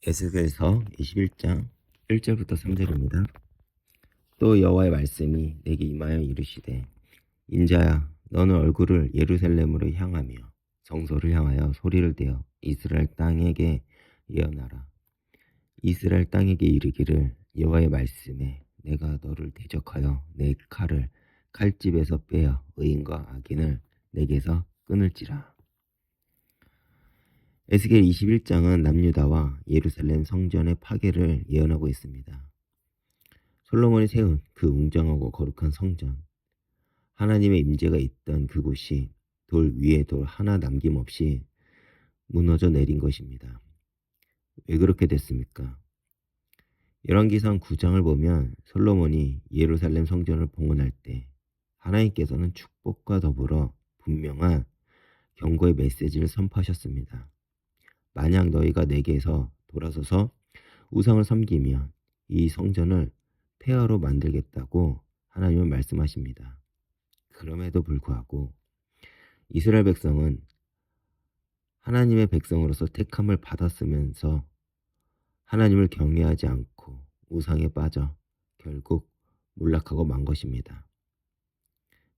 에스겔서 21장 1절부터 3절입니다. 또 여호와의 말씀이 내게 임하여 이르시되 인자야 너는 얼굴을 예루살렘으로 향하며 성소를 향하여 소리를 대어 이스라엘 땅에게 예언하라. 이스라엘 땅에게 이르기를 여호와의 말씀에 내가 너를 대적하여 내 칼을 칼집에서 빼어 의인과 악인을 내게서 끊을지라. 에스겔 21장은 남유다와 예루살렘 성전의 파괴를 예언하고 있습니다. 솔로몬이 세운 그 웅장하고 거룩한 성전, 하나님의 임재가 있던 그곳이 돌 위에 돌 하나 남김없이 무너져 내린 것입니다. 왜 그렇게 됐습니까? 열왕기상 9장을 보면 솔로몬이 예루살렘 성전을 봉헌할 때 하나님께서는 축복과 더불어 분명한 경고의 메시지를 선포하셨습니다. 만약 너희가 내게서 돌아서서 우상을 섬기면 이 성전을 폐허로 만들겠다고 하나님은 말씀하십니다. 그럼에도 불구하고 이스라엘 백성은 하나님의 백성으로서 택함을 받았으면서 하나님을 경외하지 않고 우상에 빠져 결국 몰락하고 만 것입니다.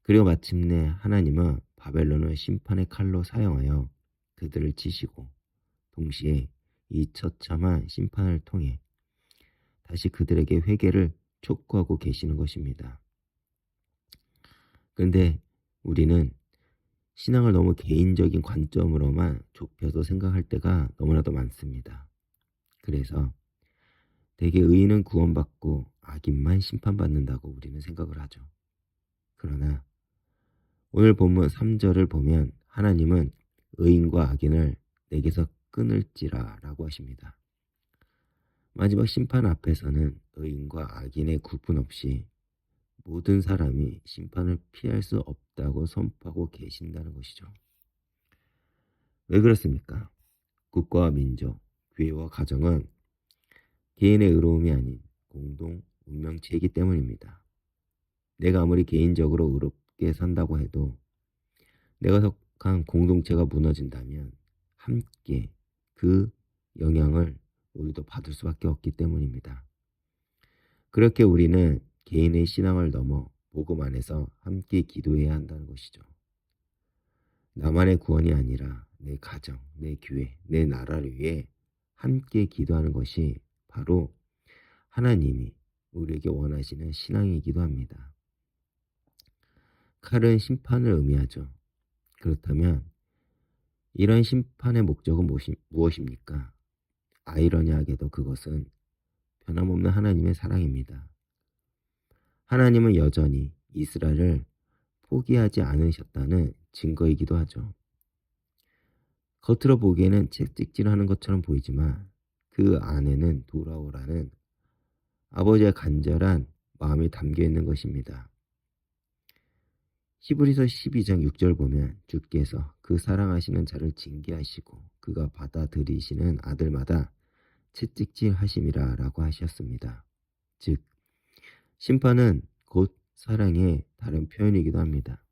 그리고 마침내 하나님은 바벨론을 심판의 칼로 사용하여 그들을 치시고 동시에 이 처참한 심판을 통해 다시 그들에게 회개를 촉구하고 계시는 것입니다. 그런데 우리는 신앙을 너무 개인적인 관점으로만 좁혀서 생각할 때가 너무나도 많습니다. 그래서 대개 의인은 구원받고 악인만 심판받는다고 우리는 생각을 하죠. 그러나 오늘 본문 3절을 보면 하나님은 의인과 악인을 내게서 끊을지라 라고 하십니다. 마지막 심판 앞에서는 의인과 악인의 구분 없이 모든 사람이 심판을 피할 수 없다고 선포하고 계신다는 것이죠. 왜 그렇습니까? 국가와 민족, 교회와 가정은 개인의 의로움이 아닌 공동 운명체이기 때문입니다. 내가 아무리 개인적으로 의롭게 산다고 해도 내가 속한 공동체가 무너진다면 함께 그 영향을 우리도 받을 수밖에 없기 때문입니다. 그렇게 우리는 개인의 신앙을 넘어 복음 안에서 함께 기도해야 한다는 것이죠. 나만의 구원이 아니라 내 가정, 내 교회, 내 나라를 위해 함께 기도하는 것이 바로 하나님이 우리에게 원하시는 신앙이기도 합니다. 칼은 심판을 의미하죠. 그렇다면 이런 심판의 목적은 무엇입니까? 아이러니하게도 그것은 변함없는 하나님의 사랑입니다. 하나님은 여전히 이스라엘을 포기하지 않으셨다는 증거이기도 하죠. 겉으로 보기에는 채찍질하는 것처럼 보이지만 그 안에는 돌아오라는 아버지의 간절한 마음이 담겨 있는 것입니다. 히브리서 12장 6절 보면 주께서 그 사랑하시는 자를 징계하시고 그가 받아들이시는 아들마다 채찍질 하심이라 라고 하셨습니다. 즉 심판은 곧 사랑의 다른 표현이기도 합니다.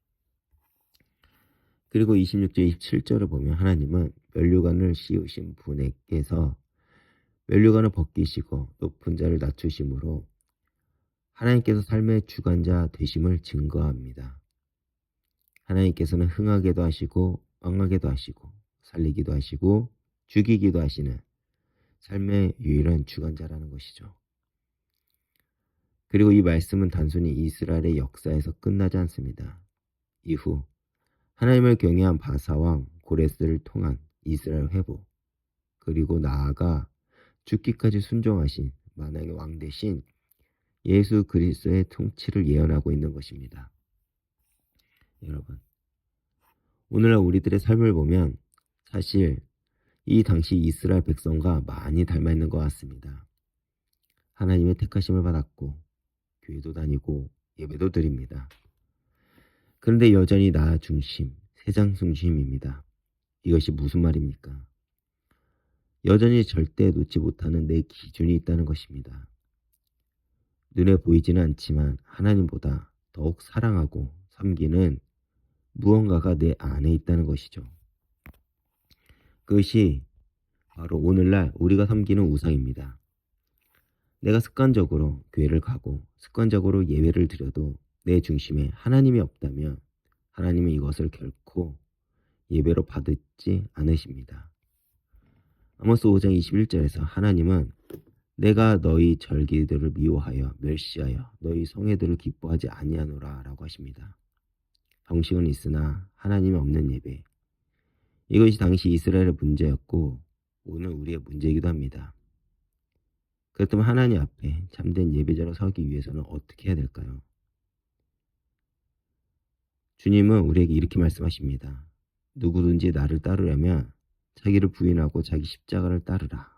그리고 26절 27절을 보면 하나님은 면류관을 씌우신 분에게서 면류관을 벗기시고 높은 자를 낮추심으로 하나님께서 삶의 주관자 되심을 증거합니다. 하나님께서는 흥하게도 하시고 망하게도 하시고 살리기도 하시고 죽이기도 하시는 삶의 유일한 주관자라는 것이죠. 그리고 이 말씀은 단순히 이스라엘의 역사에서 끝나지 않습니다. 이후 하나님을 경외한 바사왕 고레스를 통한 이스라엘 회복, 그리고 나아가 죽기까지 순종하신 만왕의 왕 대신 예수 그리스도의 통치를 예언하고 있는 것입니다. 여러분, 오늘날 우리들의 삶을 보면 사실 이 당시 이스라엘 백성과 많이 닮아 있는 것 같습니다. 하나님의 택하심을 받았고 교회도 다니고 예배도 드립니다. 그런데 여전히 나 중심, 세상 중심입니다. 이것이 무슨 말입니까? 여전히 절대 놓지 못하는 내 기준이 있다는 것입니다. 눈에 보이지는 않지만 하나님보다 더욱 사랑하고 섬기는 무언가가 내 안에 있다는 것이죠. 그것이 바로 오늘날 우리가 섬기는 우상입니다. 내가 습관적으로 교회를 가고 습관적으로 예배를 드려도 내 중심에 하나님이 없다면 하나님은 이것을 결코 예배로 받지 않으십니다. 아모스 5장 21절에서 하나님은 내가 너희 절기들을 미워하여 멸시하여 너희 성회들을 기뻐하지 아니하노라 라고 하십니다. 형식은 있으나 하나님이 없는 예배. 이것이 당시 이스라엘의 문제였고 오늘 우리의 문제이기도 합니다. 그렇다면 하나님 앞에 참된 예배자로 서기 위해서는 어떻게 해야 될까요? 주님은 우리에게 이렇게 말씀하십니다. 누구든지 나를 따르려면 자기를 부인하고 자기 십자가를 따르라.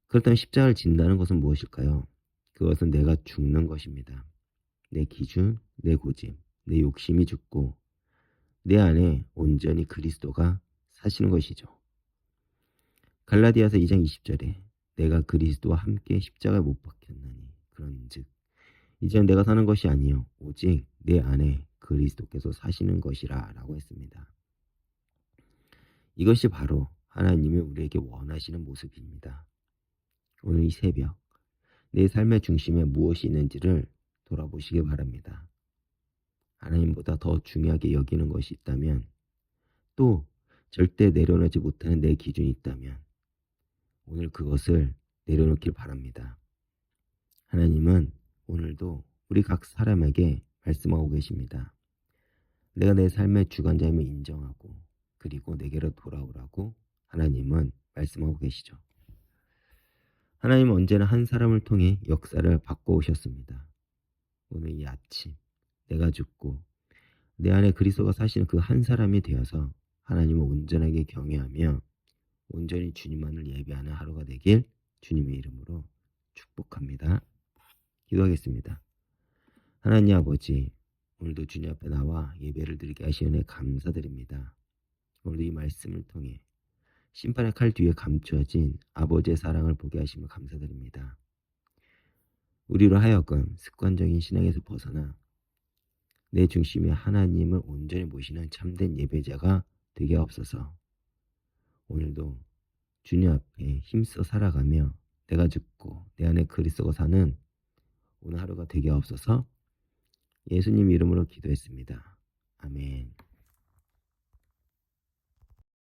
그렇다면 십자가를 진다는 것은 무엇일까요? 그것은 내가 죽는 것입니다. 내 기준, 내 고집, 내 욕심이 죽고 내 안에 온전히 그리스도가 사시는 것이죠. 갈라디아서 2장 20절에 내가 그리스도와 함께 십자가에 못 박혔나니 그런즉 이제는 내가 사는 것이 아니요 오직 내 안에 그리스도께서 사시는 것이라 라고 했습니다. 이것이 바로 하나님이 우리에게 원하시는 모습입니다. 오늘 이 새벽 내 삶의 중심에 무엇이 있는지를 돌아보시기 바랍니다. 하나님보다 더 중요하게 여기는 것이 있다면 또 절대 내려놓지 못하는 내 기준이 있다면 오늘 그것을 내려놓길 바랍니다. 하나님은 오늘도 우리 각 사람에게 말씀하고 계십니다. 내가 내 삶의 주관자임을 인정하고 그리고 내게로 돌아오라고 하나님은 말씀하고 계시죠. 하나님은 언제나 한 사람을 통해 역사를 바꿔오셨습니다. 오늘 이 아침 내가 죽고 내 안에 그리스도가 사시는 그 한 사람이 되어서 하나님을 온전하게 경외하며 온전히 주님만을 예배하는 하루가 되길 주님의 이름으로 축복합니다. 기도하겠습니다. 하나님 아버지, 오늘도 주님 앞에 나와 예배를 드리게 하시는 은혜 감사드립니다. 오늘도 이 말씀을 통해 심판의 칼 뒤에 감추어진 아버지의 사랑을 보게 하심을 감사드립니다. 우리로 하여금 습관적인 신앙에서 벗어나 내 중심에 하나님을 온전히 모시는 참된 예배자가 되게 하옵소서. 오늘도 주님 앞에 힘써 살아가며 내가 죽고 내 안에 그리스도가 사는 오늘 하루가 되게 하옵소서. 예수님 이름으로 기도했습니다. 아멘.